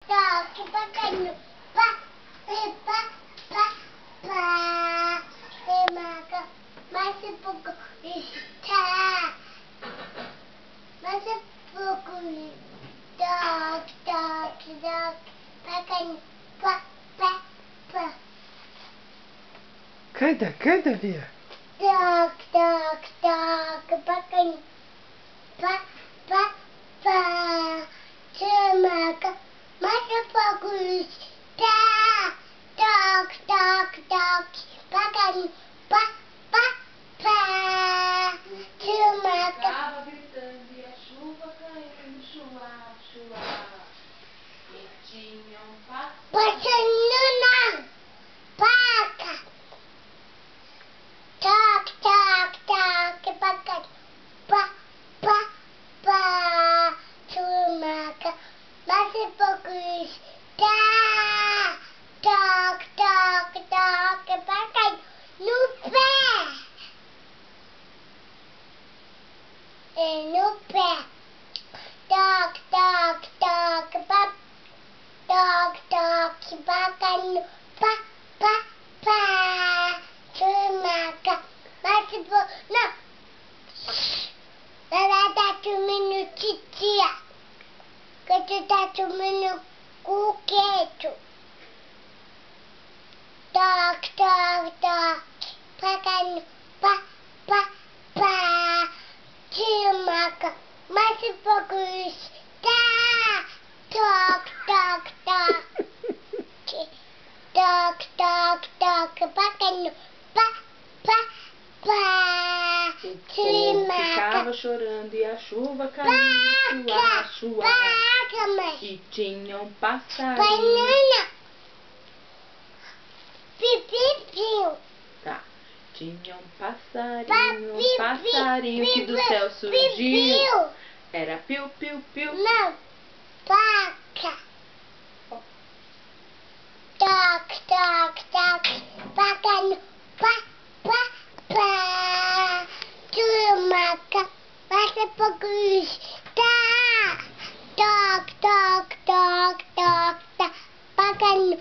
toque, bacana, pá, pá, pá, pá, e marca, mais um pouco, está, mais um pouco, toque, toque, toque, bacana, pá, pá, pá. Canta, Bia. Toque, toque, toque, bacana, pá, pá, pá, te marca, mais um pouco, está, toque, toque, toque, bacana, pá, pá, pá, te marca. Ficava gritando e a chuva caindo, chuva, chuva. E tinha um pássaro. Passando na paca. Toque, toque, toque, bacana, pá, pá, pá, te marca, mais um pouco, está, toque, toque, toque, bacana, no pé, no pé, toque, toque, toque, pá, toque, toque, bacana, pá, pá, pá, te marca, mais um pouco, não, ela tá comendo titia, que tu tá comendo coqueto. Toque, toque, toque, bacana, pá, pá, pá, te marca, mais um pouco, está, toque, toque, toque, toque, toque, toque, bacana, pá, pá, pá, O te povo marca. ficava chorando e a chuva caindo, chuva, chuva. Vaca, mãe. E tinha um passarinho. Banana. Pipipiu. Tá. Tinha um passarinho, Papi, passarinho que do céu surgiu. Pipiu. Era piu, piu, piu. Não. Vaca. Toque, toque, toque. Vaca no pá, pá, pá. Turmaca. Vai ser pouco está. Toque, toque, toque, toque, tá. Vaca no